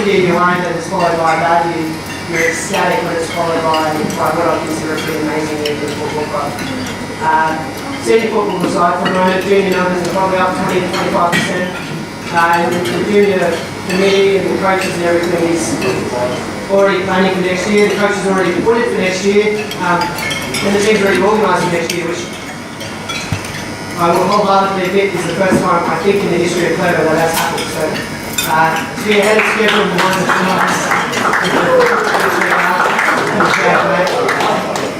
good year you won't, and it's followed by a bad year, you're ecstatic when it's followed by what I consider a pretty amazing year for the football club. Senior football aside for the moment, junior numbers are probably up 20 to 25%. And the junior committee and the coaches and everything is already planning for next year. The coaches already appointed for next year, and the team's already organising next year, which I will wholeheartedly admit is the first time I think in the history of Clairvaux that has happened. So to be ahead of schedule in the ones that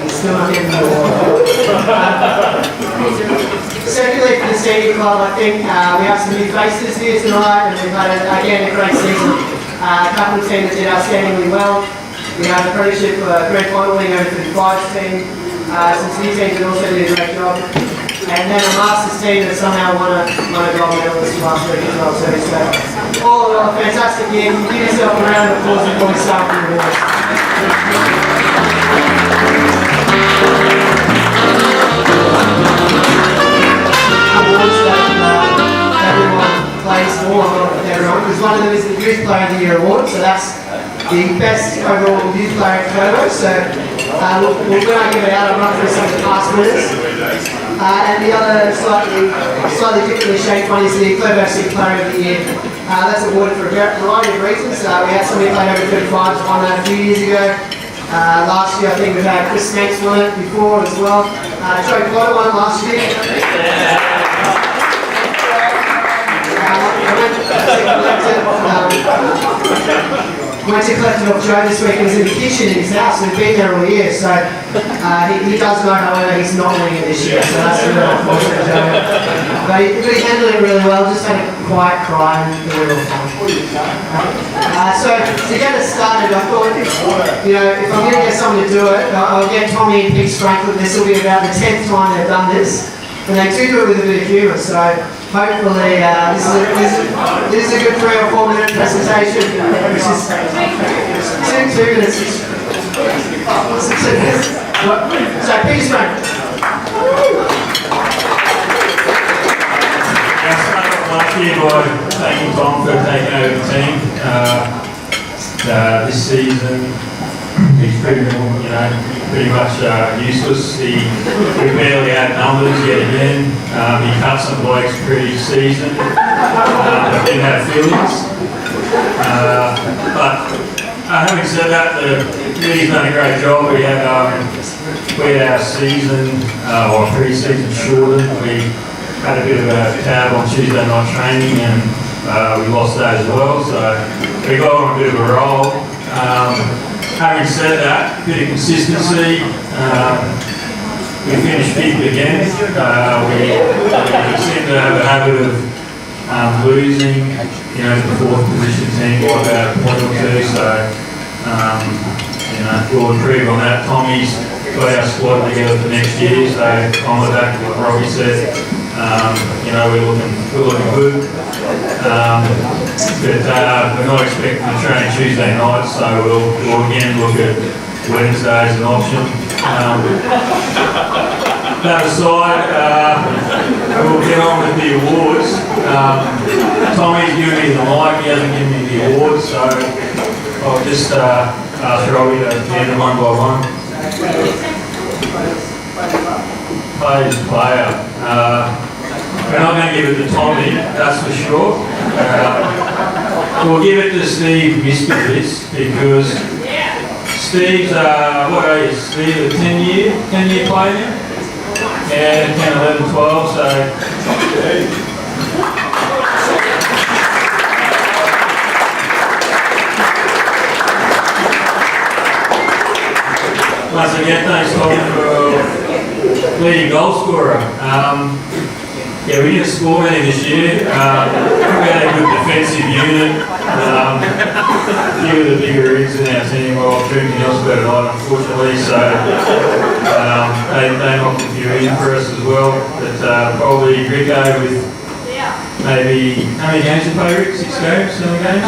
still not getting the award. Secondly, for the senior club, I think we have some new faces here tonight, and we've had again a great season. A couple of teams that did outstandingly well. We have a apprenticeship grand final winning over 35s team. Some new teams that also did a great job. And then a Masters team that somehow won a gold medalist last week as well too. So all in all, a fantastic year. Can you give yourself a round of applause before we start with the awards? Awards that everyone plays for, everyone, because one of them is the Youth Player of the Year award, so that's the best overall youth player at Clairvaux. So when I give it out, I'll run through some of the past winners. And the other slightly differently shaped one is the Clairvaux City Player of the Year. That's awarded for a variety of reasons. We had somebody playing over 35s won that a few years ago. Last year I think we've had Chris Snakes won it before as well. Joe Potter won it last year. Went to collected off Joe this week. He was in the kitchen in his house and he's been there all year, so he does know, however, he's not winning it this year, so that's really unfortunate, Joe. But he handled it really well, just had a quiet cry and it was all fine. So to get us started, I thought, you know, if I'm going to get someone to do it, I'll get Tommy and Pete Franklin. This will be about the 10th time they've done this. And they do it with a bit of humour, so hopefully this is a good 3 or 4 minute presentation, which is 2 minutes. So Peter Frank. I started off last year by thanking Tom for taking over the team. This season he's proven, you know, pretty much useless. We barely had numbers yet again. He cut some blokes pre-season, but didn't have feelings. But having said that, he's done a great job. We had our season or pre-season shortened. We had a bit of a tab on Tuesday night training, and we lost that as well. So we got on a bit of a roll. Having said that, a bit of consistency. We finished fifth again. We seem to have a habit of losing, you know, the 4th position team by about a point or two. So, you know, we'll improve on that. Tommy's got our squad together for next year. So on the back of what Robbie said, you know, we're looking good. But we're not expecting to train Tuesday night, so we'll again look at Wednesday as an option. That aside, we'll get on with the awards. Tommy's given me the mic, he hasn't given me the awards, so I'll just ask Robbie to hand them one by one. Player's player. We're not going to give it to Tommy, that's for sure. We'll give it to Steve Miskovitz because Steve's, what age is Steve? A 10-year player now? Yeah, 10, 11, 12, so... Once again, thanks Tommy for leading goal scorer. Yeah, we didn't score many this year. We had a good defensive unit. A few of the bigger rigs in our team were off drinking elsewhere tonight, unfortunately, so they knocked a few in for us as well. But probably Rico with maybe, how many games did you play, Rick? 6 games, 7 games?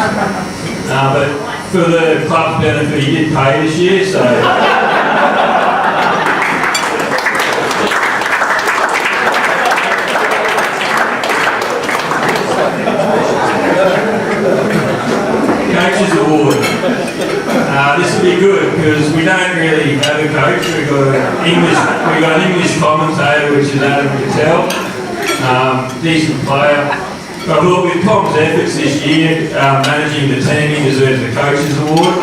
But for the club's benefit, he did pay this year, so... Coaches Award. This will be good because we don't really have a coach. We've got an English commentator, which is Adam Cattell, decent player. I thought with Tom's efforts this year, managing the team, he deserves the Coaches Award.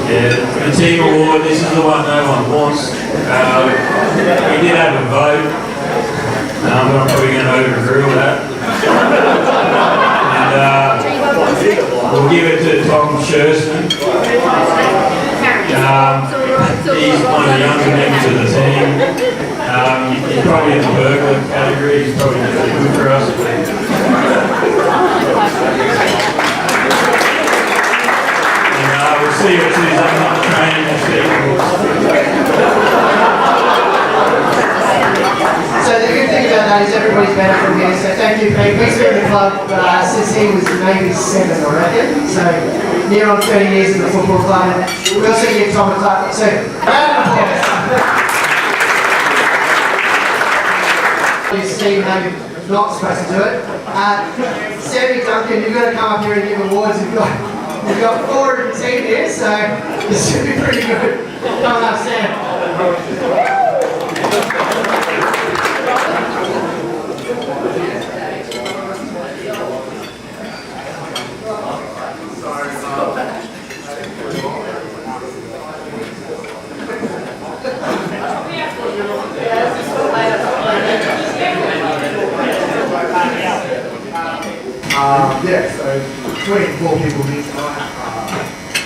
Yeah, the team award, this is the one no one wants. We did have a vote, but I'm probably going to overrule that. And we'll give it to Tom Shurston. He's one of the younger members of the team. He's probably in the burglar category, he's probably going to be good for us. We'll see what she's on training this week. So the good thing about that is everybody's better from here. So thank you, Pete. He's been in the club since he was maybe 7, I reckon. So near on 30 years in the football club. And we also give Tom a clap. So round of applause. Steve, maybe not supposed to do it. Sammy Duncan, you've got to come up here and give awards. We've got 4 in the team here, so this should be pretty good. Come on up, Sam. Yeah, so 24 people here tonight,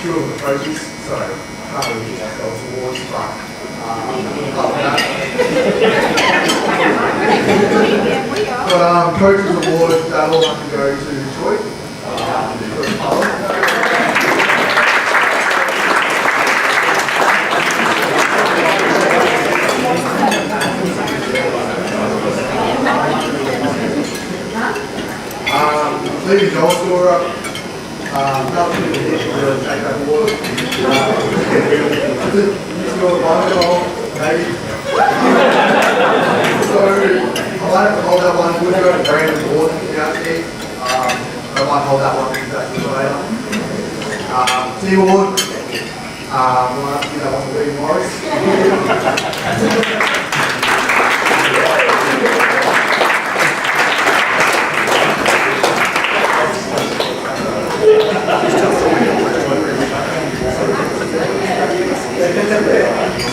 2 of the coaches, so can't really give ourselves awards, but coaches awards, that all have to go to Troy. Leading goal scorer, nothing in addition to take that award. Scored one goal, maybe. So I might have to hold that one. We'll go to Brandon Ward out there. I might hold that one exactly later. Team award. We'll have to give that one to Lee Morris.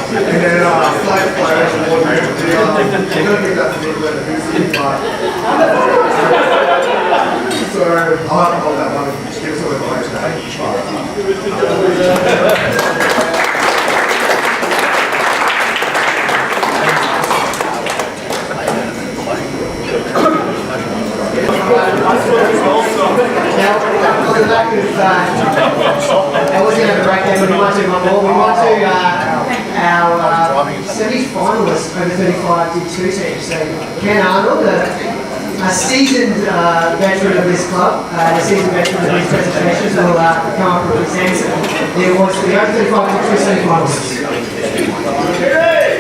And then flag players award, we're going to give that to Nicola Hoosie, but so I'll have to hold that one and just give us all the players Now, on the back of, I was going to have a breakdown, but we might do one more. We might do our semi-finalists over 35 did 2 teams. So Ken Arnold, a seasoned veteran of this club, a seasoned veteran of these presentations, will come up and present the awards for the over 35 did 2 semi-finalists.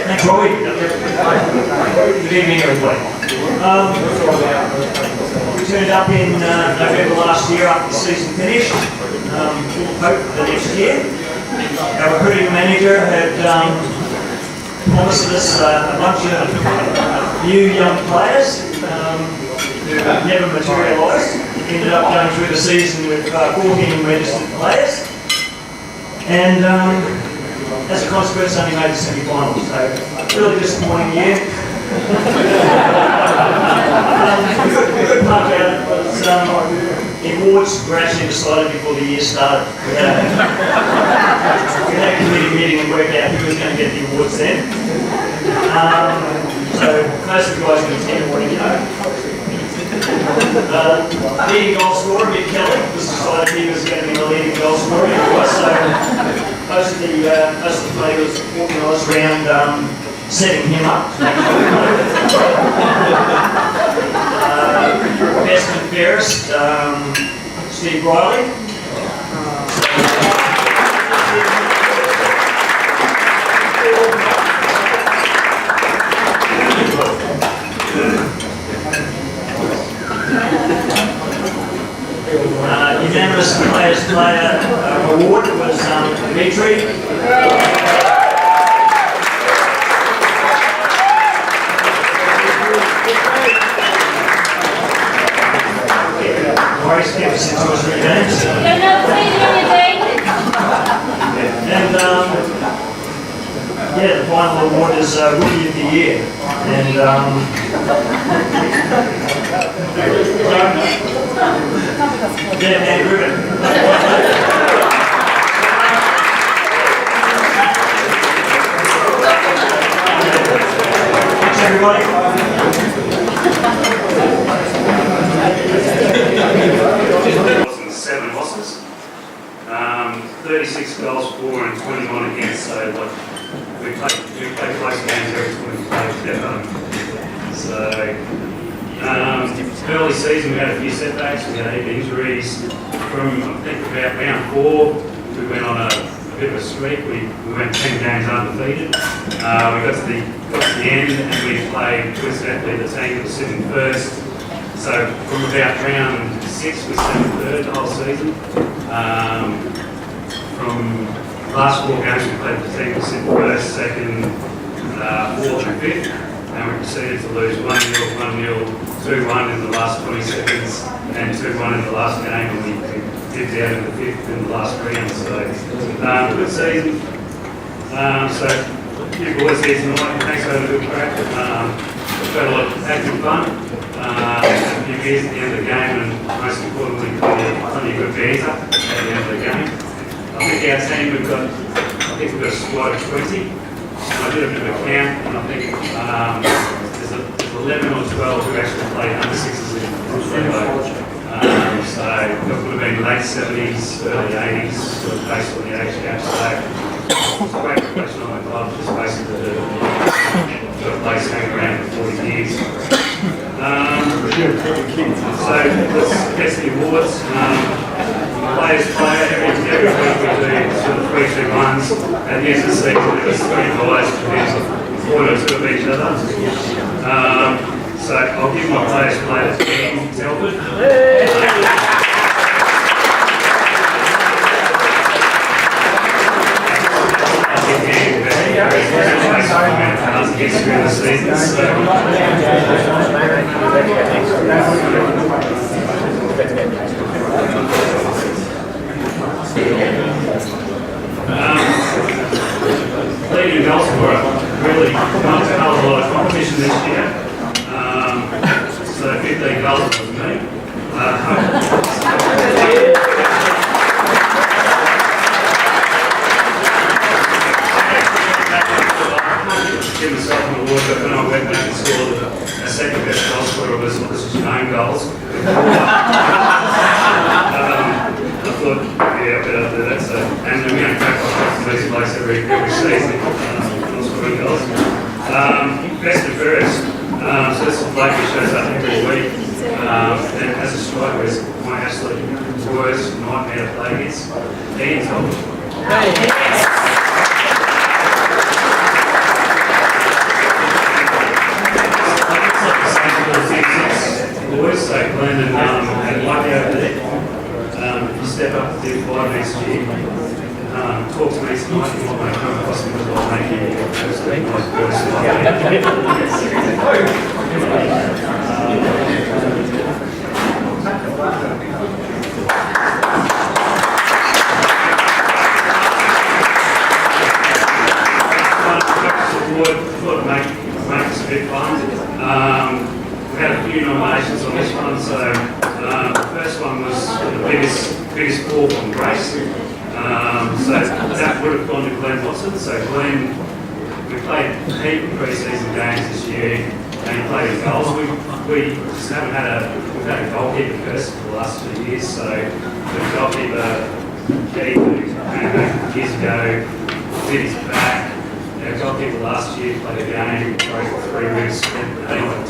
Thanks, Roy. Good evening, everybody. We turned up in November last year after the season finished. Hope for the next year. Our recruiting manager had promised us a bunch of new young players who never materialised. Ended up going through the season with 14 registered players. And as a consequence, only made the semi-finals. So, really disappointing year. The good part about it was the awards were actually decided before the year started. We had a committee meeting and worked out who was going to get the awards then. So most of the guys in the team already know. Leading goal scorer, Mick Kelly, was decided he was going to be the leading goal scorer. So most of the play was organised around setting him up. Best and fairest, Steve Riley. Dimitri. Maurice kept since 2 or 3 games. And yeah, the final award is Rookie of the Year. And yeah, Andy Rubin. Thanks everybody. 7 losses, 36 goals for and 21 against. So like we play close games every time we play at home. So early season we had a few setbacks. We had 8 injuries. From I think about round 4, we went on a bit of a streak. We went 10 games undefeated. We got to the end and we played coincidentally the team that was sitting first. So from about round 6 we stayed third the whole season. From last 4 games we played the team that was sitting first, second, 4th and 5th, and we proceeded to lose 1-0, 1-0, 2-1 in the last 20 seconds and 2-1 in the last game, and we dipped out in the 5th in the last round. So good season. So you boys here tonight, thanks for having a good crack. We've had a lot of active fun. A few beers at the end of the game, and most importantly, plenty of good banter at the end of the game. I think our team, we've got a squad of 20. I did a bit of a count, and I think there's 11 or 12 who actually played under 6s in Clairvaux. So that would have been late 70s, early 80s, sort of based on the age gap. So it's a great reflection on the club, just basically the place hanging around for 40 years. So let's get the awards. Players play every week we do sort of 3-2-1s. At the end of the season it was 3 guys within 4 of each other. So I'll give my players to Ian Telford. Gets through the season, so leading goal scorer really not to have a lot of competition this year. So 15 goals was me. Give myself an award, but when I went back and scored a second best goal scorer was your own goals. I thought, yeah, I better do that. So, and we're going to crack off to these place every season. Not scoring goals. Best and fairest. So this is a bloke who shows up every week. And as a striker, is my absolute worst nightmare to play against. Ian Telford. Boys, so Glenn and Mike out there, if you step up to do 5 next year, talk to me tonight, you might come across me as well, make you absolutely nice person. Thought make this a bit fun. We had a few nominations on this one, so the first one was the biggest ball from Grace. So that would have gone to Glenn Watson. So Glenn, we played a heap of pre-season games this year, and he played in goals. We just haven't had we've had a goalkeeper curse for the last 2 years. So the goalkeeper, Keith, who came back years ago, did his back. Our goalkeeper last year played a game, broke 3 ribs, spent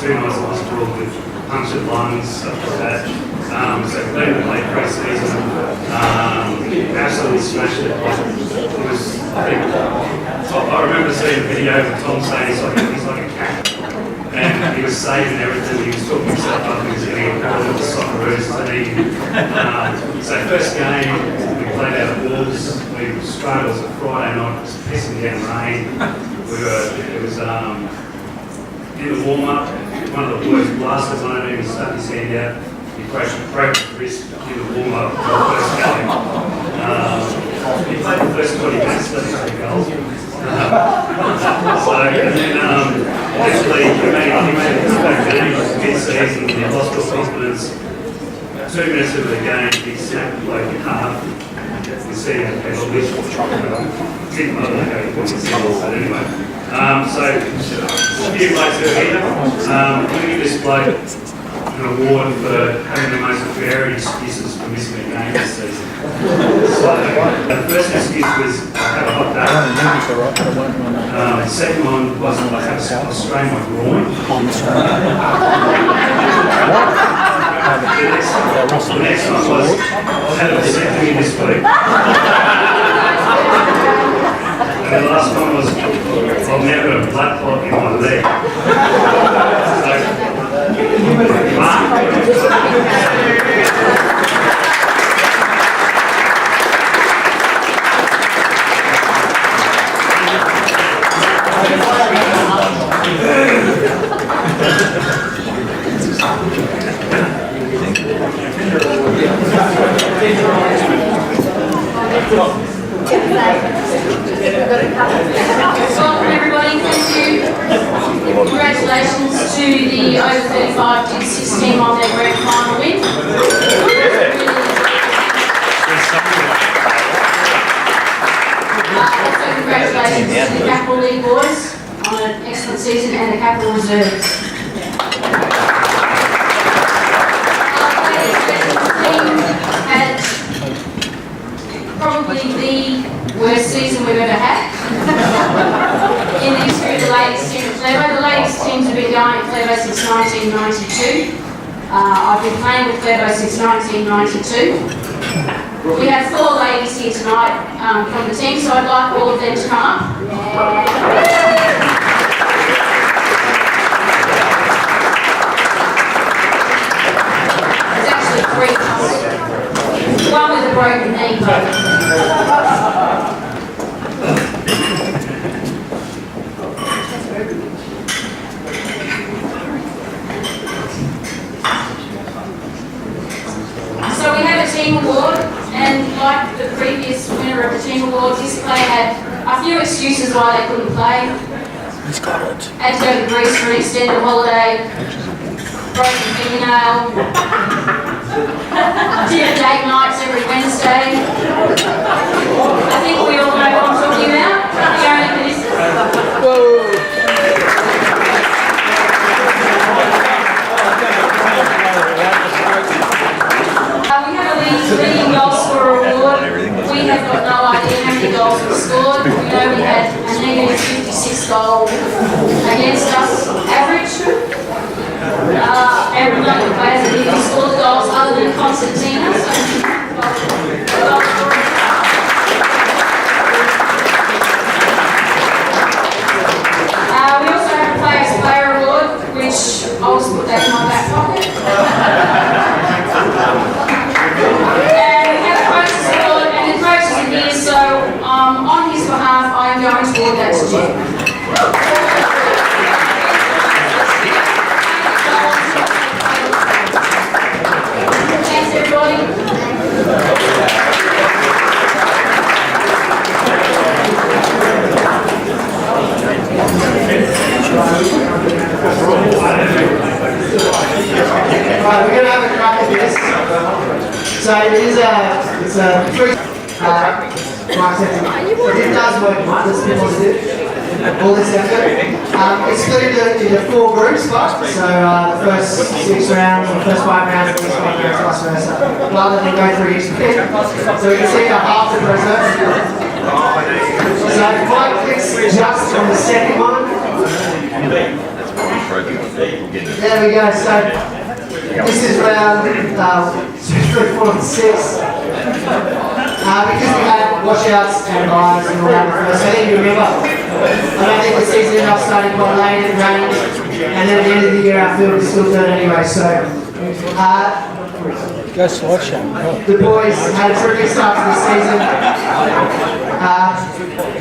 2 nights in hospital with punctured lungs, stuff like that. So Glenn played pre-season, absolutely smashed it. It was, I remember seeing a video of Tom saying he's like a cat. And he was saving everything, he was talking himself up, he was getting a call with the Socceroos team. So first game, we played out of Wolves. We started, it was a Friday night, it was pissing down rain. It was in the warm-up, one of the boys blasted one of them, he stuck his hand out, he broke his wrist in the warm-up for the first game. He played the first 20 minutes, 33 goals. And then actually he made a comeback game mid-season, he lost all confidence. 2 minutes into the game, he snapped the bloke in half. You see how people wish for didn't know how he put his hands, but anyway. So, a few blokes who are here. We give this bloke an award for having the most varied excuses for missing a game this season. So, the first excuse was I have a hot day. The second one was I strained my groin. The next one was I had a vasectomy this week. And the last one was I've now got a blood clot in my leg. Welcome everybody, thank you. Congratulations to the over 35 D6 team on their grand final win. Also congratulations to the Capital League boys on an excellent season and the Capital Reserves. The team had probably the worst season we've ever had in the history of the ladies team at Clairvaux. The ladies teams have been going at Clairvaux since 1992. I've been playing with Clairvaux since 1992. We have 4 ladies here tonight from the team, so I'd like all of them to come up. There's actually 3. One with a broken knee. So we have a team award, and like the previous winner of the team award, this player had a few excuses why they couldn't play. Had to go to Greece for an extended holiday, broken fingernail, dinner date nights every Wednesday. I think we all know what I'm talking about. The only minister. We have a leading goal scorer award. We have got no idea how many goals we scored. We know we had a negative 56 goal against us average. And we know the players that didn't score the goals other than Constantina. We also have a Players Player Award, which I'll just put that in my back pocket. And we have a Coaches Award, and the coaches are here, so on his behalf, I am going to award that to Jim. Thanks, everybody. Right, we're going to have a crack at this. So it's a free. Mark said it does work, Mike. There's people to do all this effort. It's split into 4 groups, so the first 6 rounds, the first 5 rounds, the next 5 rounds, vice versa, rather than go through each pit. So we can see how half the process. So if I click just on the second one. There we go. So this is round 2, 3, 4, and 6. Because we had washouts and buys and all that first, I think you remember, I don't think the season ended up starting quite late, it rained, and then at the end of the year our field was still dirt anyway, so Go slideshow. The boys had a terrific start to the season.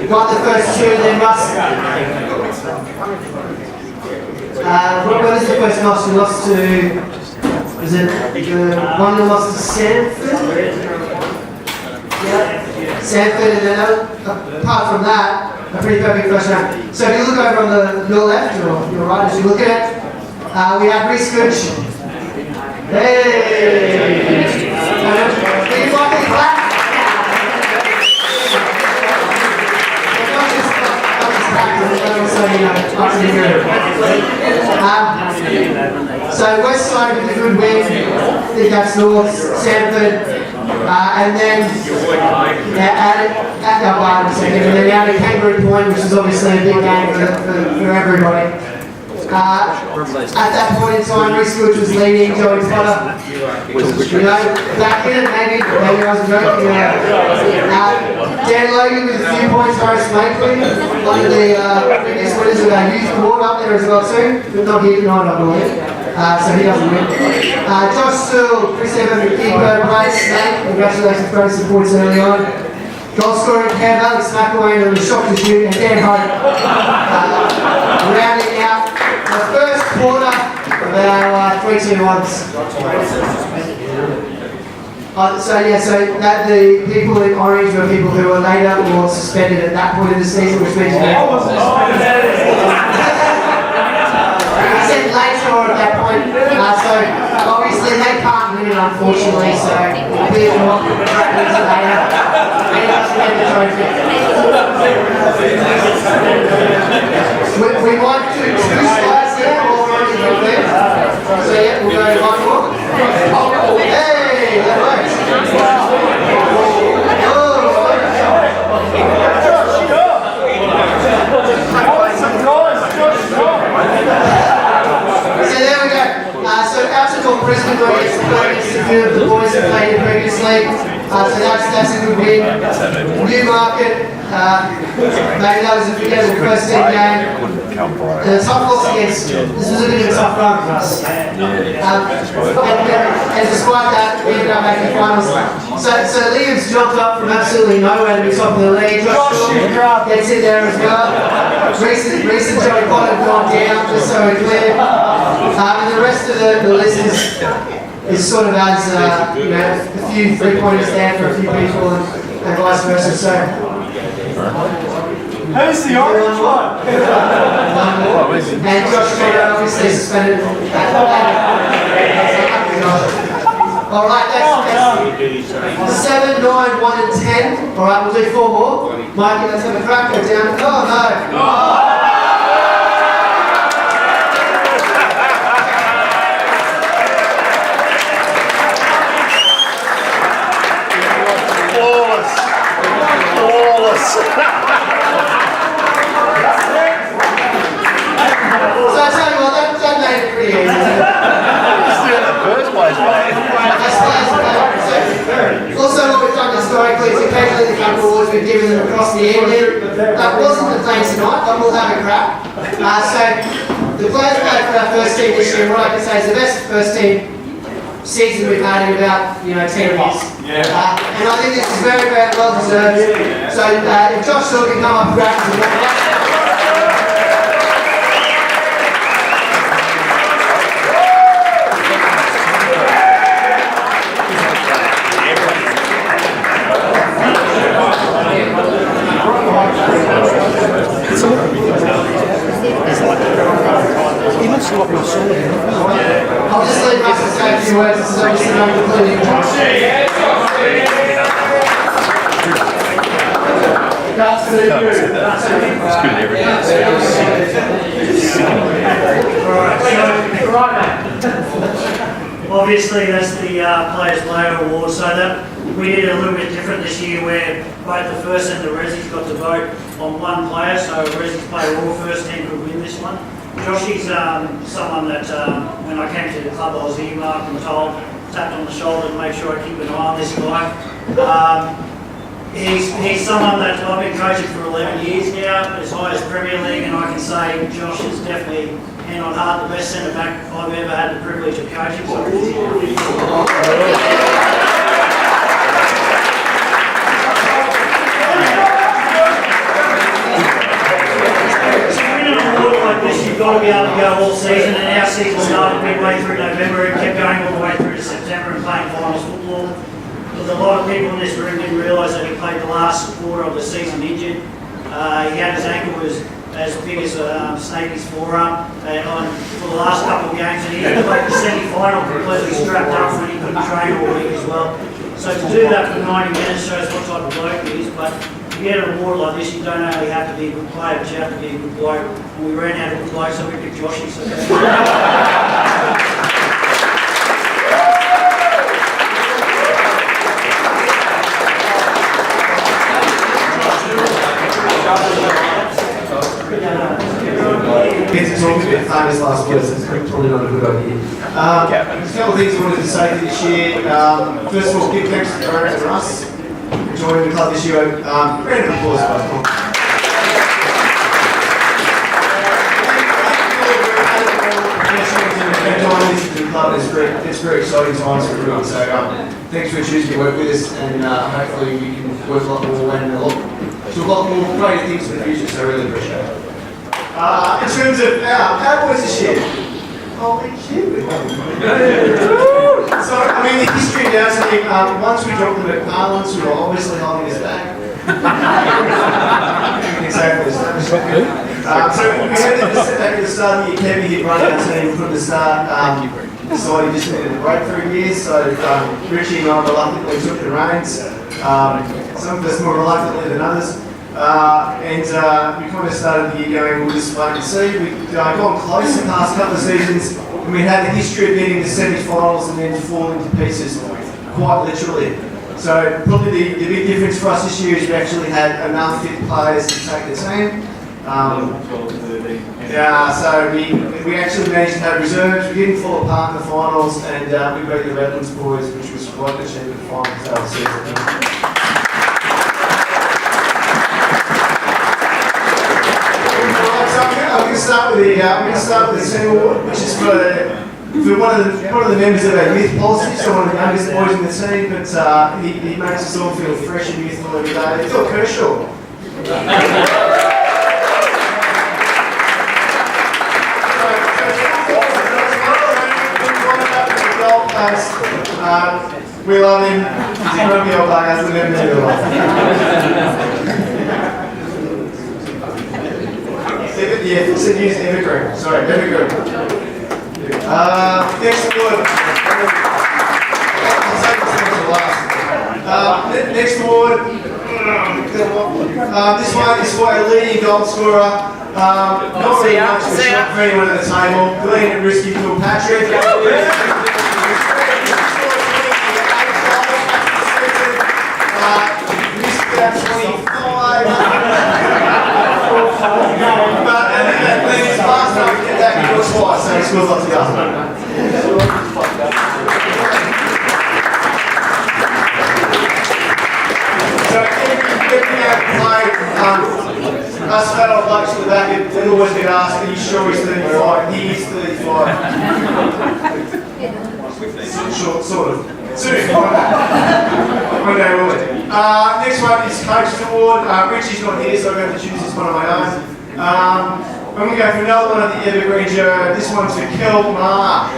Got the first two, then must. What is the first loss? We lost to. Was it one that lost to Sanford? Yeah. Sanford, and then apart from that, a pretty perfect first round. So if you look over on your left or your right, as you look at it, we have Reese Gooch. Hey! Can you like it clap? Not just practice, but also, you know, up to the mirror. So West Side with a good win. I think that's North, Sanford. And then added Kangaroo Point, which is obviously a big game for everybody. At that point in time, Reese Gooch was leading, Joey Potter. You know, back in it, maybe I was joking. Dan Logan with a few points, Horace Makeley, one of the previous winners of our youth award up there as well too, but not here tonight, I believe. So he doesn't win. Josh Still, Chris Evans, keeper, Bryce Snake, congratulations, throwing some points early on. Goal scoring, Cam Alex McElwain on the shot to shoot, and Dan Hope rounding out the first quarter of our 3-2-1s. So that the people in orange were people who were later or suspended at that point in the season, which means later or at that point, so obviously they can't win it, unfortunately, so it'll be a walk with the later, and it doesn't get the trophy. We might do two slides there, or already got there, so yeah, we'll go one more. Hey, that works. So there we go. So Outdoor Brisbane got against the few of the boys that played it previously. So that's a good win. Newmarket, maybe that was a first team game. And a tough loss against, this was a bit of a tough run for us. And despite that, we ended up making finals. So Liam's jumped up from absolutely nowhere to be top of the league. Josh gets in there as well. Recent Joey Potter have gone down, just so we're clear. And the rest of the list is sort of as, you know, a few three-pointers there for a few people and vice versa. So, Who's the orange one? and Josh Potter obviously suspended. Alright, that's 7, 9, 1 and 10. Alright, we'll do 4 more. Mikey, let's have a crack. Go down. Oh no. Flawless. So I tell you what, that made it pretty easy. First place, mate. Also, what we've done historically is occasionally the capital awards we've given them across the evening. That wasn't the plan tonight, but we'll have a crack. So the players played for our first team this year, and what I can say is the best first team season we've had in about 10 years. And I think this is very, very well deserved. So if Josh Shaw can come up and grab us. I'll just leave us to say a few words. This is obviously not completely Obviously, that's the Players Player Award, so that we did a little bit different this year where both the first and the Rezzies got to vote on one player, so Rezzies player or first team could win this one. Joshy's someone that when I came to the club I was earmarked and told, tapped on the shoulder to make sure I keep an eye on this guy. He's someone that I've been coaching for 11 years now, as high as Premier League, and I can say Josh is definitely hand on heart, the best centre back I've ever had the privilege of coaching. So you've got to be able to go all season, and our season started midway through November and kept going all the way through to September and playing finals football. But a lot of people in this room didn't realise that he played the last quarter of the season injured. He had his ankle was as big as Snakey's forearm for the last couple of games, and he had played the semi-final completely strapped up when he couldn't train all week as well. So to do that for 90 minutes shows what type of bloke he is. But to get an award like this, you don't only have to be a good player, but you have to be a good bloke. And we ran out of good blokes, so we picked Joshy. So Get to talk a bit famous last words, it's probably not a good idea. There's a couple of things I wanted to say for this year. First of all, give thanks to Clairvaux and Russ for joining the club this year. Round of applause, guys. Come on. It's very exciting times for everyone, so thanks for choosing to work with us, and hopefully we can work a lot more and do a lot more great things in the future, so I really appreciate it. In terms of our boys this year, holy shit! So, I mean, the history of our team, once we dropped them at Parliaments, we were obviously holding us back. Exactly. So we had this at the start of the year, Kevin hit running our team from the start. Decided he just needed a break for a year, so Richie and I reluctantly took the reins. Some of us more reluctantly than others. And we kind of started the year going, we'll just wait and see. We've gone close the past couple of seasons, and we had a history of getting to semi-finals and then falling to pieces, quite literally. So probably the big difference for us this year is we actually had enough fit players to take the team. So we actually managed to have reserves. We didn't fall apart in the finals, and we beat the Redlands boys, which was quite an achievement for the finals of the season. I'm going to start with the senior award, which is for one of the members of our youth policy, so one of the youngest boys in the team, but he makes us all feel fresh and youthful every day. Phil Kershaw. We love him. He's a rugby old player, as the members of the yeah, it said use Evergreen. Sorry, Evergreen. Next award. I'll take this one to last. Next award. This one is for a leading goal scorer. Not really much of a shot for anyone at the table. Glenn and Risky Kilpatrick. Missed 25. Twice, so he scores lots of goals. So every play, us fat old blokes at the back, they always get asked, are you sure he's 35? He is 35. Sort of. Soon. One day we'll win. Next one is Coach Award. Richie's not here, so I'm going to choose this one on my own. I'm going to go for another one of the Evergreen Joe. This one's for Kel Ma.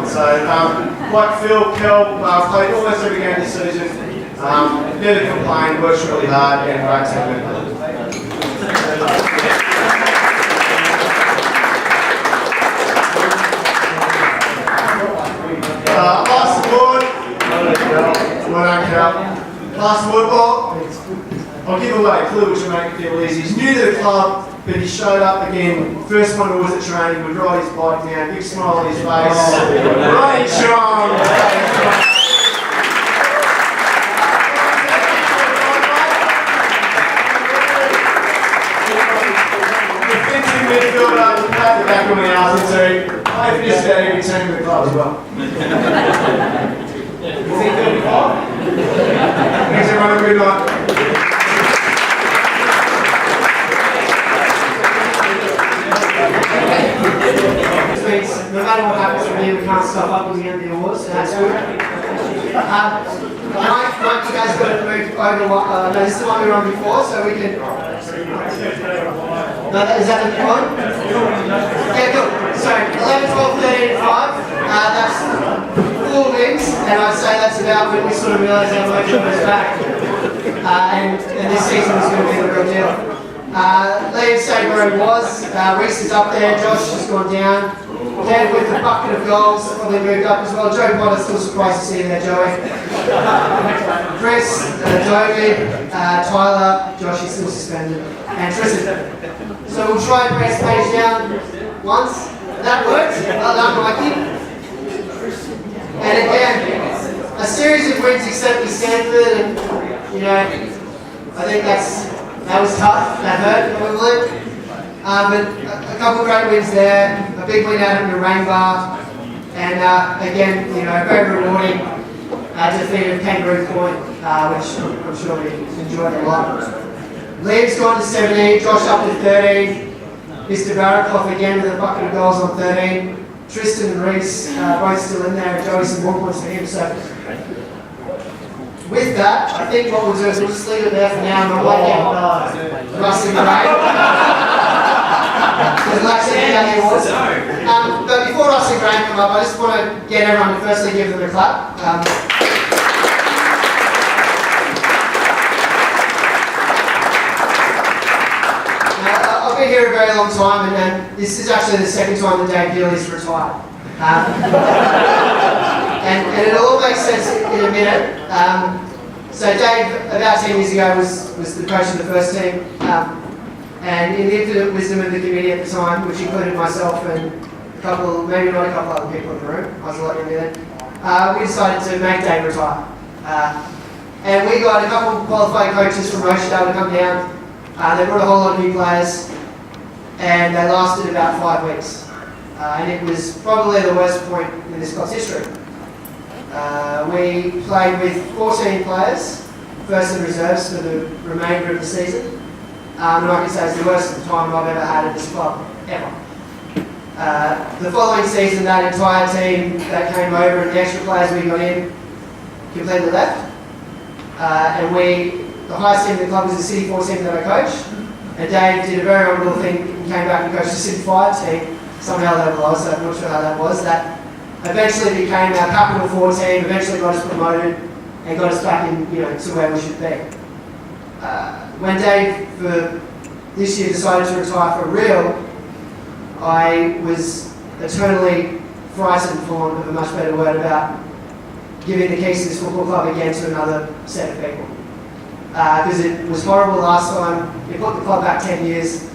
So, like Phil, Kel played almost every game this season. Never complained, works really hard, and great team. Last award. Last award. Well, I'll give away a clue which will make it feel easy. He's new to the club, but he showed up again. First one was at training, would ride his bike down, big smile on his face. Ronnie Chong. Defensive midfielder, pat the back on the arse and say, I finished that every team in the club as well. You think 35? Thanks everyone, have a good night. Which means no matter what happens from here, we can't stop up till the end of the awards, so that's good. Mike, you guys got to move over. No, this is the one we were on before, so we can. No, is that the one? Yeah, good. So 11, 12, 13, and 5. That's 4 wins, and I'd say that's about when we sort of realised our mojo was back. And this season was going to be the real deal. Liam stayed where he was. Reese is up there. Josh has gone down. Kev with the bucket of goals probably moved up as well. Joe Potter's still surprised to see you there, Joey. Chris, Toby, Tyler, Josh is still suspended, and Tristan. So we'll try and press page down once. That worked. Well done, Mikey. And again, a series of wins except with Stanford, and you know, I think that was tough. That hurt probably. But a couple of great wins there. A big win out of the Rain Bar, and again, you know, very rewarding defeat of Kangaroo Point, which I'm sure we enjoyed a lot. Liam's gone to 17, Josh up to 13, Mr. Barakoff again with a bucket of goals on 13. Tristan and Reese both still in there, and Joey some more points for him. So with that, I think what we'll do is we'll just leave it there for now, and I'll let Russ and Gray. But before Russ and Graham come up, I just want to get everyone to firstly give them a clap. I've been here a very long time, and this is actually the second time that Dave Healy's retired. And it'll all make sense in a minute. So Dave, about 10 years ago, was the coach of the first team. And in the infinite wisdom of the committee at the time, which included myself and a couple, maybe not a couple other people in the room, I was a lot younger then, we decided to make Dave retire. And we got a couple of qualified coaches from Rochdale to come down. They brought a whole lot of new players, and they lasted about 5 weeks. And it was probably the worst point in this club's history. We played with 14 players, first and reserves, for the remainder of the season. And I can say it's the worst time I've ever had at this club, ever. The following season, that entire team that came over and the extra players we got in completely left. And the highest team in the club was the City 4 team that I coached. And Dave did a very honourable thing and came back and coached the City 5 team. Somehow that was, so I'm not sure how that was. That eventually became our Capital 4 team, eventually got us promoted and got us back in, to where we should be. When Dave, for this year, decided to retire for real, I was eternally frightened, for want of a much better word, about giving the keys to this football club again to another set of people. Because it was horrible last time. It put the club back 10 years.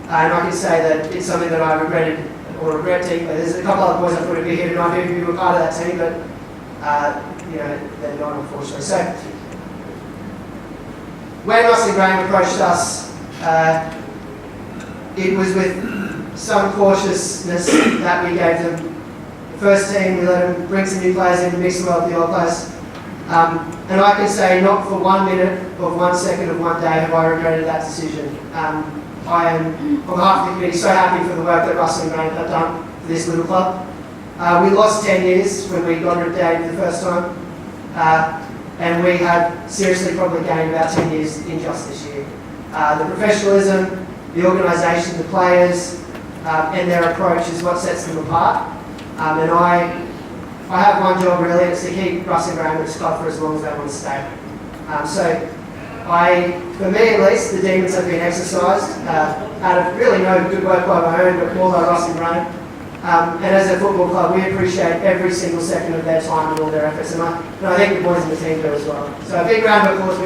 And I can say that it's something that I regret deeply. There's a couple other boys I thought would be here tonight who were part of that team, but they're not, unfortunately. So when Russ and Graham approached us, it was with some cautiousness that we gave them. The first team, we let them bring some new players in and mix them up with the old players. And I can say not for 1 minute of 1 second of 1 day have I regretted that decision. I am, on behalf of the committee, so happy for the work that Russ and Graham have done for this little club. We lost 10 years when we got rid of Dave the first time. And we have seriously probably gained about 10 years in just this year. The professionalism, the organisation, the players, and their approach is what sets them apart. And I have one job really, and it's to keep Russ and Graham at this club for as long as they want to stay. For me at least, the demons have been exercised out of really no good work by my own, but more by Russ and Graham. And as a football club, we appreciate every single second of their time and all their efforts, and I think the boys in the team do as well. So a big round of applause.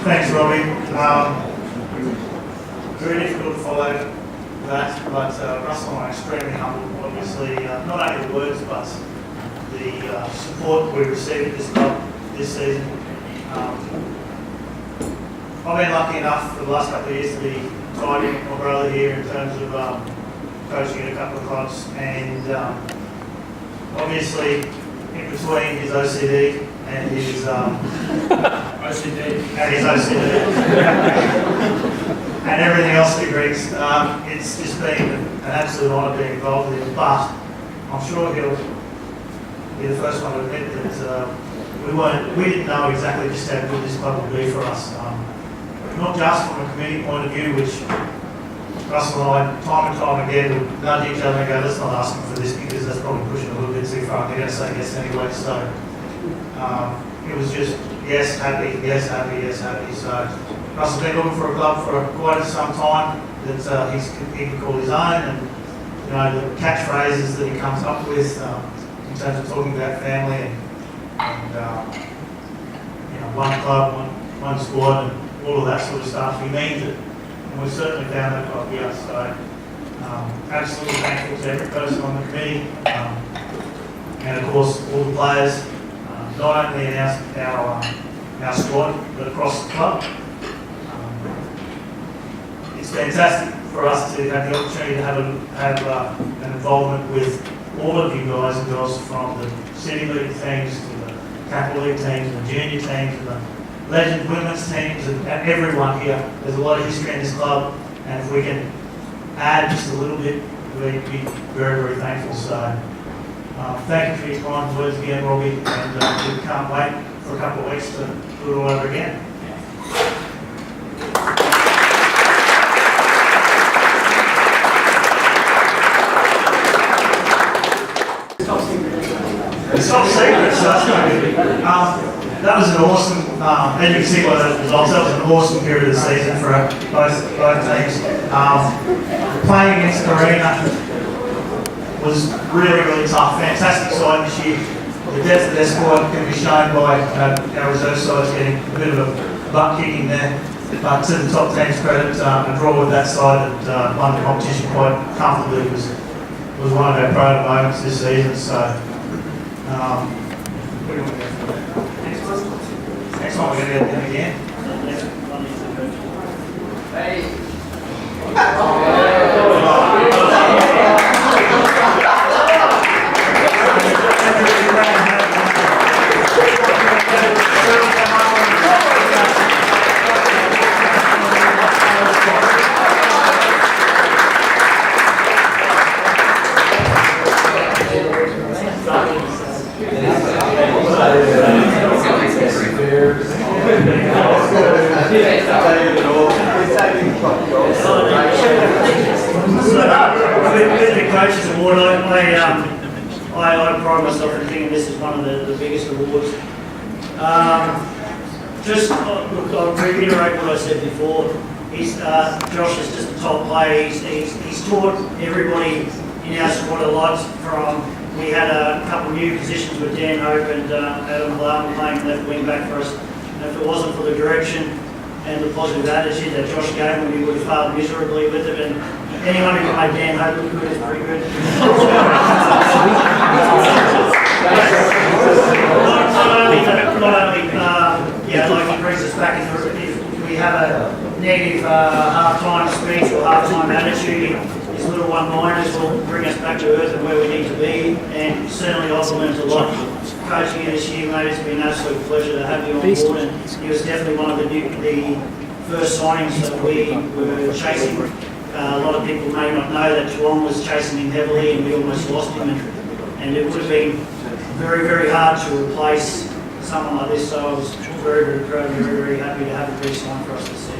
Thanks, Robbie. Very difficult to follow that, but Russell and I are extremely humbled, obviously, not only the words, but the support we received at this club this season. I've been lucky enough for the last couple of years to be guiding my brother here in terms of coaching at a couple of clubs, and obviously in between his OCD and his and everything else that he brings, it's just been an absolute honour being involved with him. But I'm sure he'll be the first one to admit that we didn't know exactly just how good this club would be for us. Not just from a committee point of view, which Russell and I, time and time again, would nudge each other and go, let's not ask them for this because that's probably pushing a little bit too far. They're going to say yes anyway. So it was just yes, happy, yes, happy, yes, happy. So Russell's been looking for a club for quite some time that he can call his own, and you know the catchphrases that he comes up with in terms of talking about family and you know, one club, one squad, and all of that sort of stuff. He means it, and we've certainly found that quite here. So absolutely thankful to every person on the committee, and of course all the players, not only in our squad but across the club. It's fantastic for us to have the opportunity to have an involvement with all of you guys and girls, from the city league teams to the capital league teams, the junior teams, and the legend women's teams, and everyone here. There's a lot of history in this club, and if we can add just a little bit, we'd be very, very thankful. So thank you for your kind words again, Robbie, and we can't wait for a couple of weeks to do it all over again. It's top secret, so that's not good. That was an awesome, as you can see by the results, that was an awesome period of the season for both teams. Playing against Karina was really, really tough. Fantastic side this year. The depth of their squad can be shown by our reserve sides getting a bit of a butt kicking there. But to the top team's credit, a draw with that side that won the competition quite comfortably was one of our proud moments this season. So, next one we're going to get them again. Coaches Award, I pride myself in thinking this is one of the biggest awards. Look, I'll reiterate what I said before. Josh is just a top player. He's taught everybody in our squad a lot. We had a couple of new positions with Dan Hope and Adam Blarman playing that wing back for us. And if it wasn't for the direction and the positive attitude that Josh gave me, we would have failed miserably with it. And anyone who can make Dan Hope look good is pretty good. Like he brings us back if we have a negative half-time speech or half-time attitude, his little one-liners will bring us back to earth and where we need to be. And certainly I've learned a lot coaching you this year, mate. It's been an absolute pleasure to have you on board, and he was definitely one of the first signings that we were chasing. A lot of people may not know that Geelong was chasing him heavily and we almost lost him, and it would have been very, very hard to replace someone like this. So I was very, very proud and very, very happy to have a big sign for us this season.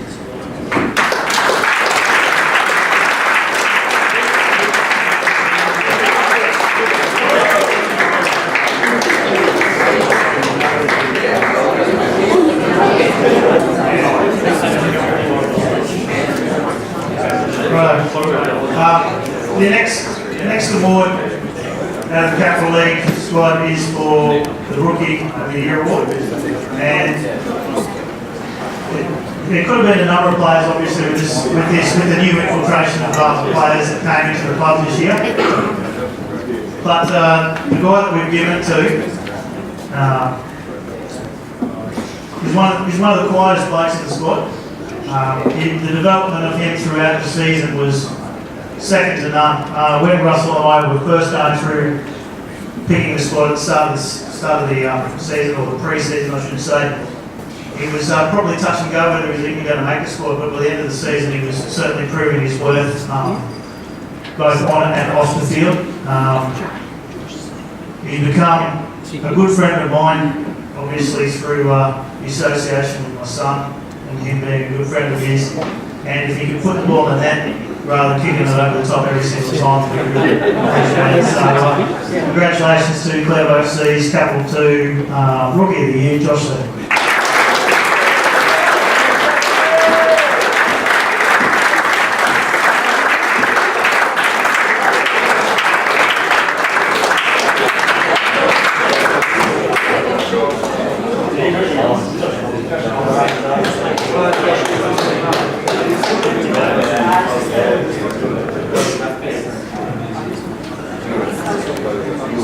The next award out of the Capital League squad is for the Rookie of the Year award, and there could have been a number of players, obviously, with the new infiltration of players that came into the club this year. But the guy that we've given it to is one of the quietest blokes in the squad. The development of him throughout the season was second to none. When Russell and I were first going through picking the squad at the start of the season, or the pre-season I should say, he was probably touch and go whether he was even going to make the squad, but by the end of the season he was certainly proving his worth, both on and off the field. He's become a good friend of mine, obviously through the association with my son, and him being a good friend of his. And if he could put the ball in the net rather than kicking it over the top every single time, we really appreciate it. So, congratulations to Clairvaux FC's Capital 2 Rookie of the Year, Josh Lee.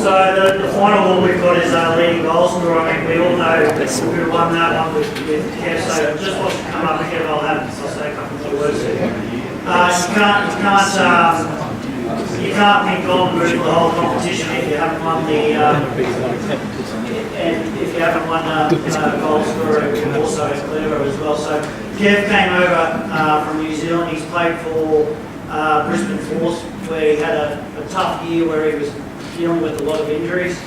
So the final one we've got is leading goal scorer. I mean, we all know who won that one with Kev, so just wants to come up here, I'll say a couple more words here. You can't win golden boot for the whole competition if you haven't won the goal scorer also at Clairvaux as well. So Kev came over from New Zealand. He's played for Brisbane Force, where he had a tough year where he was dealing with a lot of injuries.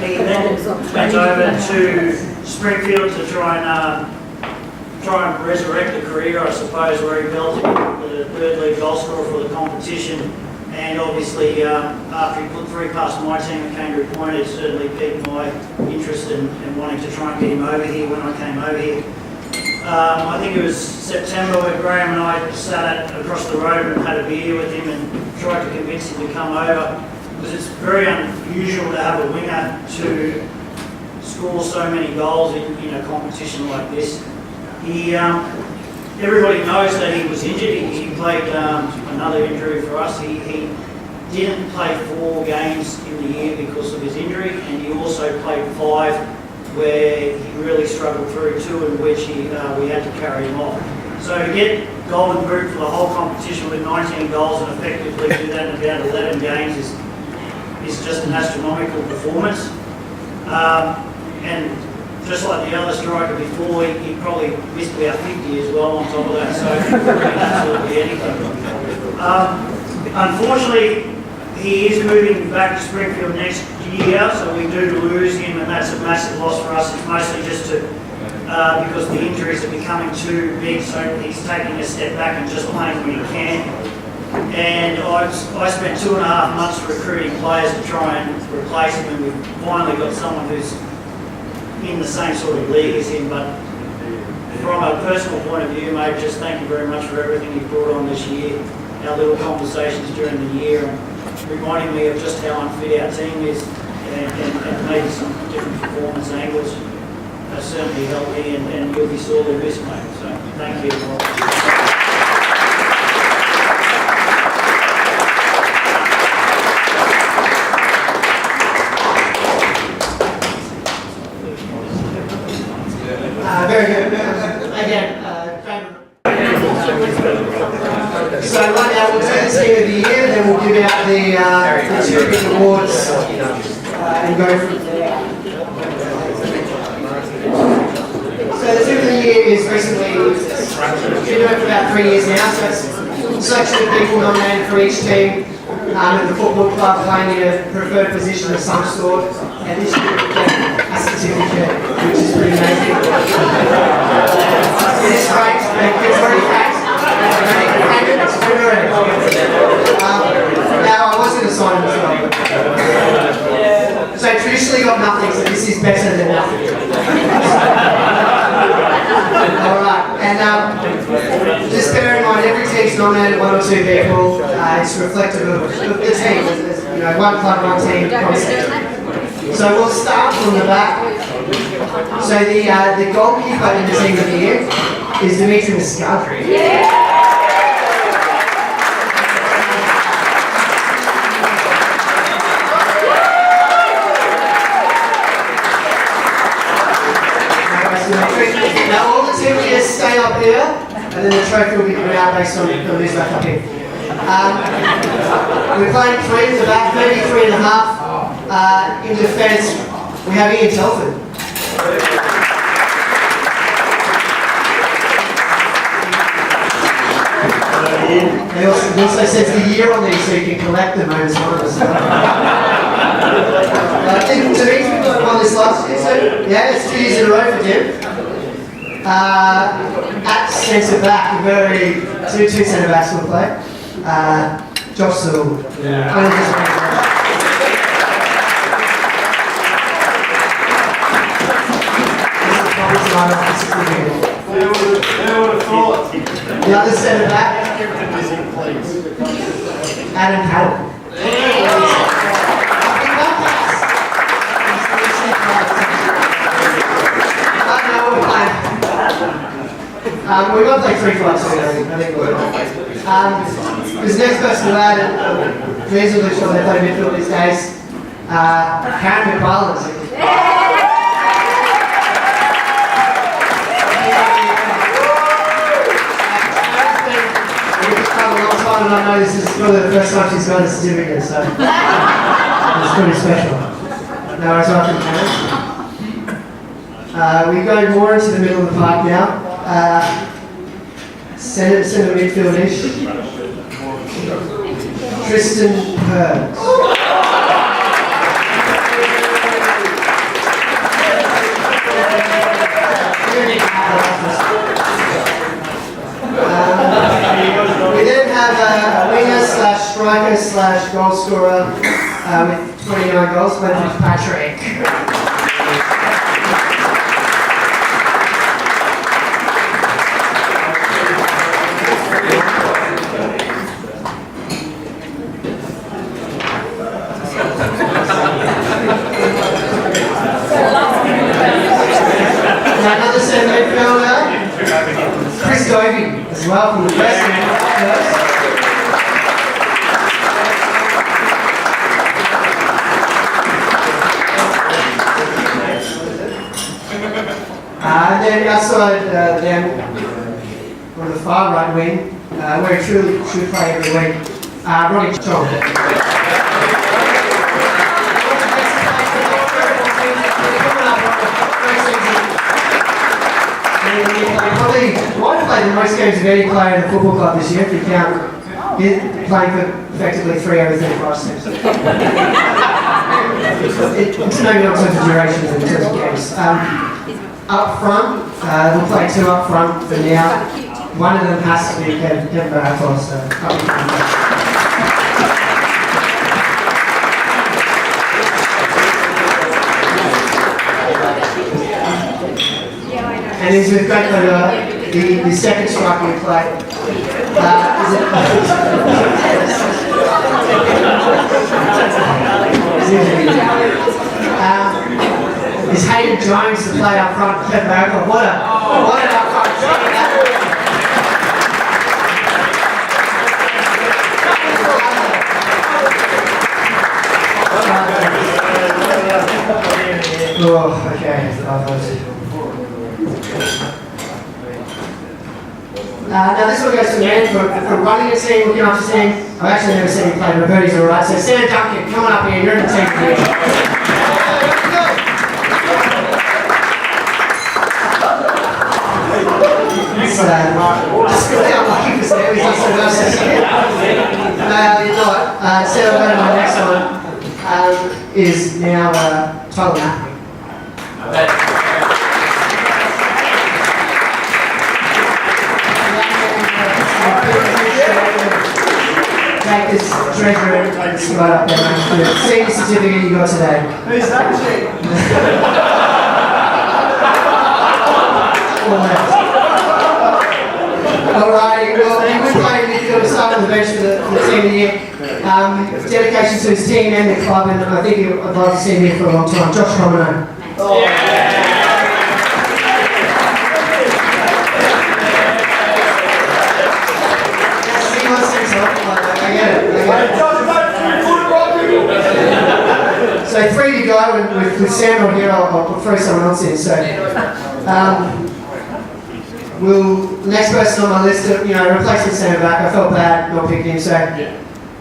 He then went over to Springfield to try and resurrect a career, I suppose, where he belted the third league goal scorer for the competition. And obviously, after he put 3 past my team at Kangaroo Point, it certainly piqued my interest in wanting to try and get him over here when I came over here. I think it was September when Graham and I sat across the road and had a beer with him and tried to convince him to come over, because it's very unusual to have a winger to score so many goals in a competition like this. Everybody knows that he was injured. He played another injury for us. He didn't play 4 games in the year because of his injury, and he also played 5 where he really struggled through, 2 in which we had to carry him off. So to get golden boot for the whole competition with 19 goals and effectively do that in about 11 games is just an astronomical performance. And just like the other striker before, he probably missed about 50 as well on top of that, so absolutely anything. Unfortunately, he is moving back to Springfield next year, so we do lose him, and that's a massive loss for us. It's mostly just because the injuries are becoming too big, so he's taking a step back and just playing when he can. And I spent 2.5 months recruiting players to try and replace him, and we've finally got someone who's in the same sort of league as him. But from a personal point of view, mate, just thank you very much for everything you've brought on this year. Our little conversations during the year, and reminding me of just how unfit our team is, and maybe some different performance angles have certainly helped me, and you'll be sorely missed, mate. So thank you. Very good. Again, so right now we'll do the team of the year, then we'll give out the 2 big awards and go from there. So the team of the year is recently, we've been doing it for about 3 years now, so it's a selection of people nominated for each team at the football club playing in a preferred position of some sort, and this year we get a certificate, which is pretty amazing. It is great, it's very fast. Now I was going to sign as well. So traditionally got nothing, so this is better than nothing. Alright, and just bear in mind every team's nominated 1 or 2 people. It's reflective of the team. There's, you know, 1 club, 1 team concept. So we'll start from the back. So the goalkeeper in the team of the year is Dimitri Muscat. Now all the team leaders stay up here, and then the trophy will be given out based on who's back up here. We're playing 3 in the back, maybe 3.5. In defence, we have Ian Telford. He also says the year on these so you can collect them as one of us. Dimitri won this last year, so yeah, it's 2 years in a row for Jim. At centre back, two centre backs will play. Josh Sewell. The other centre back, Adam Paddle. We're going to play 3 fights soon, I think we're this next person to add, reasonably sure they play midfield these days, Karen McFarland. And I know this is probably the first time she's got a certificate, so it's pretty special. No, it's not we go more into the middle of the park now. Centre midfield-ish. Tristan Perks. We then have a winger / striker / goal scorer with 29 goals, my name is Patrick. Another centre midfielder, Chris Dovey as well from the first. And then outside them, on the far right wing, where he truly should play every week, Ronnie Chong. He might have played the most games of any player in the football club this year, if you count playing for effectively 3 over 35 steps. It's maybe not in terms of durations in terms of games. Up front, we'll play 2 up front for now. One of them has to be Kevin Baratoff, so up front. And he's with great the second striker we play. Is Hayden Jones to play up front? Kevin Baratoff. What an up front. Oh, okay. Now this one goes to the end for running a team, looking after a team. I've actually never seen him play, but Bertie's alright. So Sam Duncan, come on up here, you're in the team here. Just really unlucky for Sam, he's not so nice this year. No, you're not. Instead of going to my next one, is now Tyler Mapping. Take this treasure right up there. See the certificate you got today. Who's that chick? Alrighty, well, he would play midfield to start on the bench for the team of the year. Dedication to his team and the club, and I think I'd like to see him here for a long time. Josh Romano. So 3 to go, and with Sam on here, I'll throw someone else in. So Next person on my list of, replacement centre back, I felt bad not picking him, so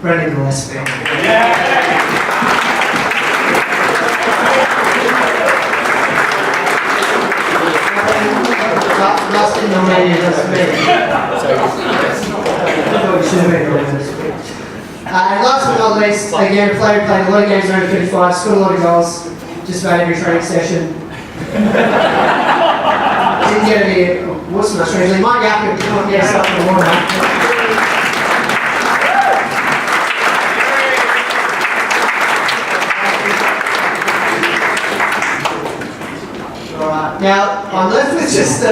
Brendan Gillespie. Last in the menu, that's me. I thought we should have been on this. And last but not least, again, played a lot of games around 55, scored a lot of goals, just about every training session. Didn't get any awards from us, strangely. Mike Yacob, come on, get us up in the water. Alright, now I'm left with just the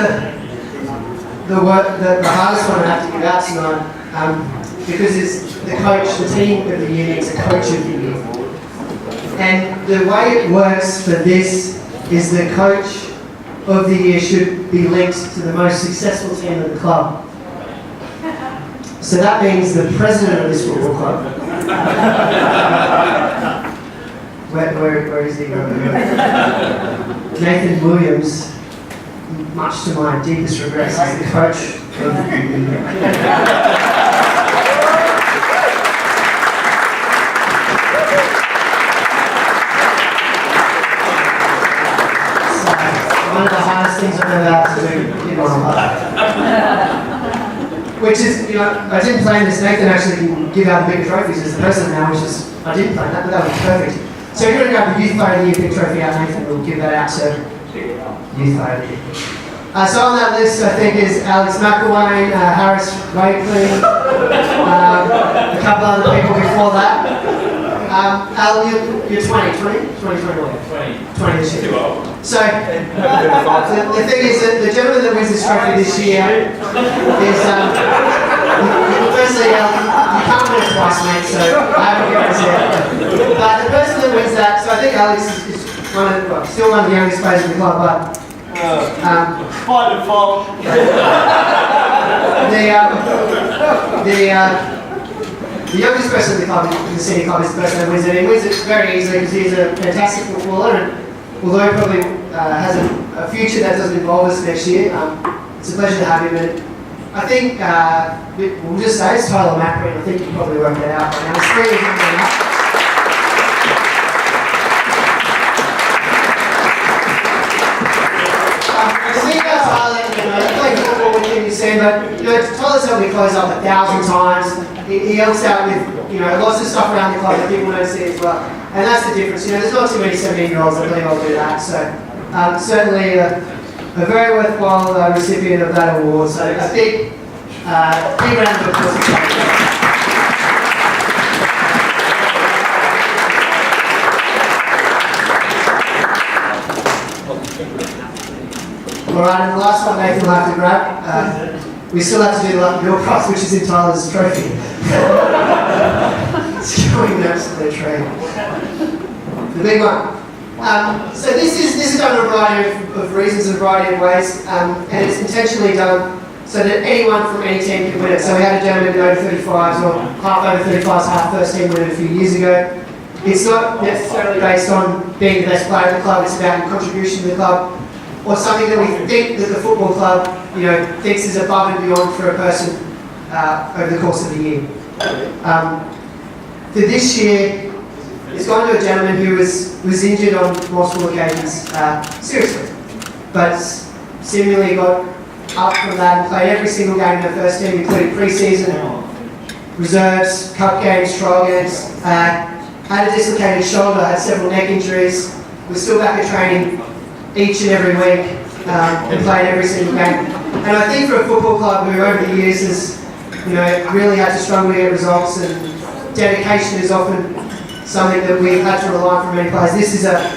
hardest one I have to give out tonight, because it's the coach, the team of the year needs a coach of the year. And the way it works for this is the coach of the year should be linked to the most successful team of the club. So that means the president of this football club. Where is he going? Nathan Williams, much to my deepest regrets, is the coach of the year. One of the hardest things I've ever had to do in my life. Which is, I didn't plan this. Nathan actually can give out the bigger trophies as the president now, which is, I didn't plan that, but that was perfect. So if you're going to grab the Youth Player of the Year big trophy out, Nathan will give that out to Youth Player of the Year. So on that list, I think, is Alex McElwain, Harris Wakely, a couple other people before that. Al, you're 20 this year. So, the thing is that the gentleman that wins this trophy this year is, firstly, you can't win it twice, mate, so I haven't given it yet. But the person that wins that, so I think Alex is still one of the youngest players in the club, but by default. The youngest person in the club, in the senior club, is the person that wins it. He wins it very easily because he's a fantastic footballer, and although he probably has a future that doesn't involve us next year, it's a pleasure to have him. And I think we'll just say it's Tyler Macron. I think you probably worked that out by now. It's really good. But Tyler's helped me close up 1,000 times. He helps out with lots of stuff around the club that people don't see as well, and that's the difference. There's not too many 17-year-olds that believe I'll do that. So certainly a very worthwhile recipient of that award. So a big round of applause. Alright, and the last one Nathan will have to grab. We still have to do your prize, which is in Tyler's trophy. It's going an absolute trade. The big one. So this is done in a variety of reasons and a variety of ways, and it's intentionally done so that anyone from any team can win it. So we had a gentleman in over 35s or half over 35s, half first team winner a few years ago. It's not necessarily based on being the best player in the club, it's about your contribution to the club, or something that we think that the football club, thinks is above and beyond for a person over the course of the year. For this year, it's gone to a gentleman who was injured on multiple occasions, seriously, but seemingly got up from that and played every single game in the first team, including pre-season, reserves, cup games, trial games, had a dislocated shoulder, had several neck injuries, was still back at training each and every week, and played every single game. And I think for a football club who over the years has, really had to struggle to get results, and dedication is often something that we've had to rely on from many players. This is a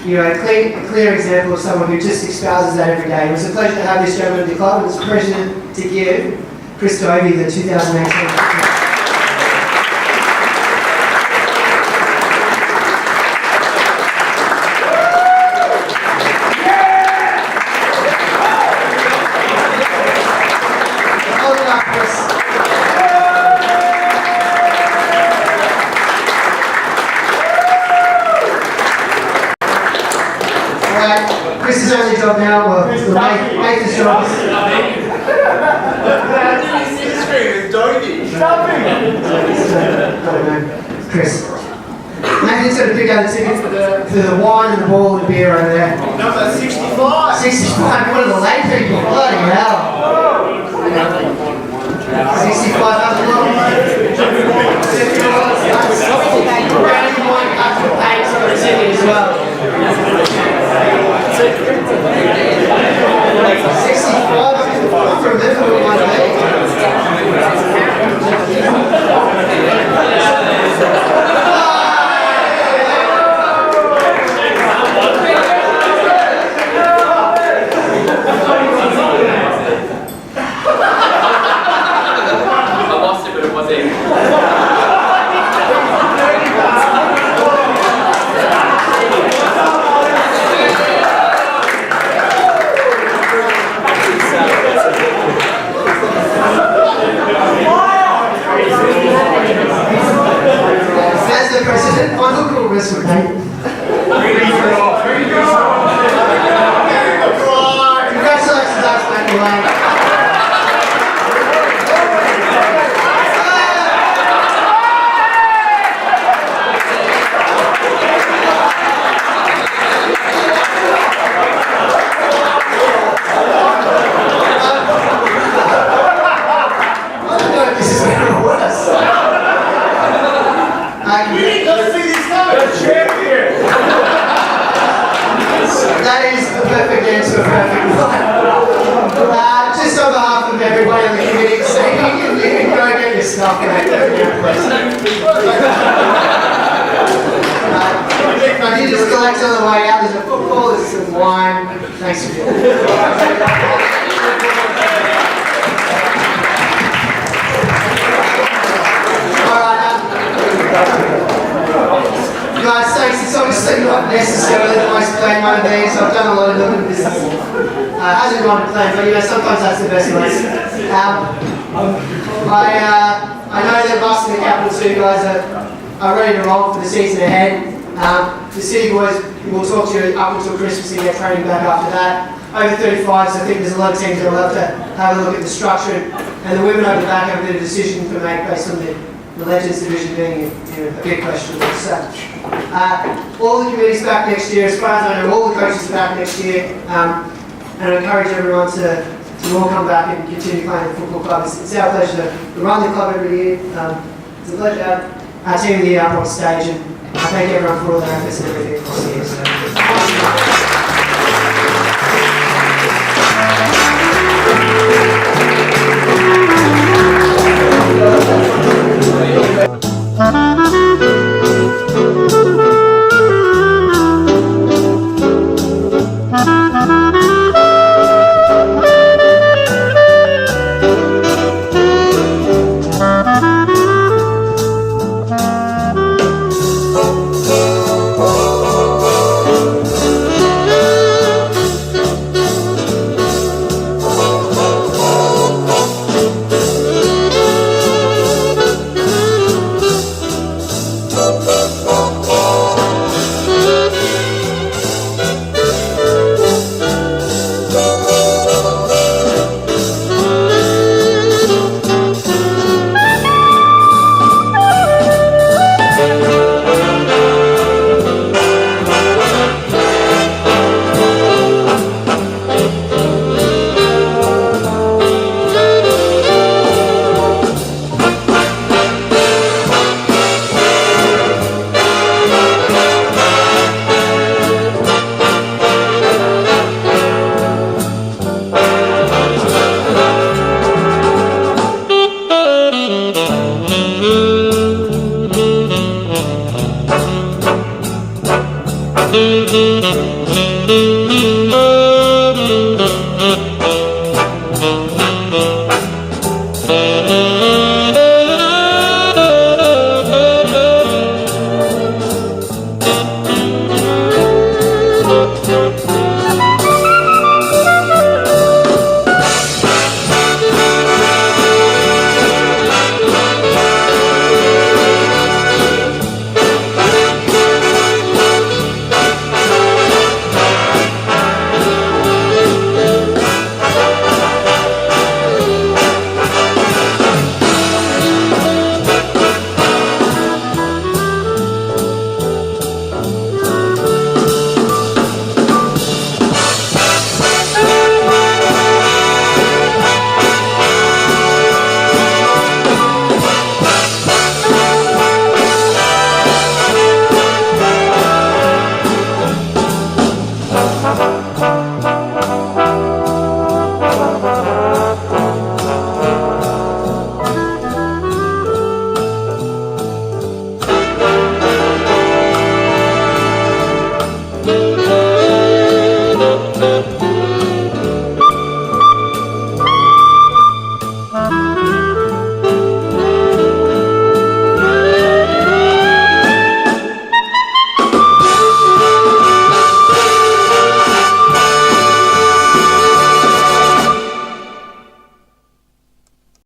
clear example of someone who just espouses that every day. It was a pleasure to have this gentleman in the club, and it's a pleasure to give Chris Dovey the 2018. Chris's only job now, well, it's the Nathan's job. Chris. Nathan's going to pick out the ticket for the wine and the ball and the beer over there. Number 65. 65, one of the late people, bloody hell. 65 has a lot. Brownie wine cups for paints for the ticket as well. 65, I can remember what one Congratulations, Alex McElwain. I don't know if this is better or worse. That is the perfect answer, perfect one. Just on behalf of everybody on the committee, so you can go get your stuff back. You just collect on the way out. There's a football, there's some wine. Thanks for Guys, thanks. It's obviously not necessarily the most plain one of these. I've done a lot of them. This hasn't gone to plan, but sometimes that's the best way. I know that us and the Capital 2 guys are ready to roll for the season ahead. The City boys will talk to you up until Christmas and get training back after that. Over 35s, I think there's a lot of teams that will have to have a look at the structure, and the women over the back have a bit of a decision to make based on the Legends division being a big question. So, all the committees back next year. As far as I know, all the coaches are back next year, and I encourage everyone to all come back and continue playing the football club. It's our pleasure to run the club every year. It's a pleasure to have our team of the year up on stage, and I thank everyone for all their efforts and everything across the year. So. Thank you.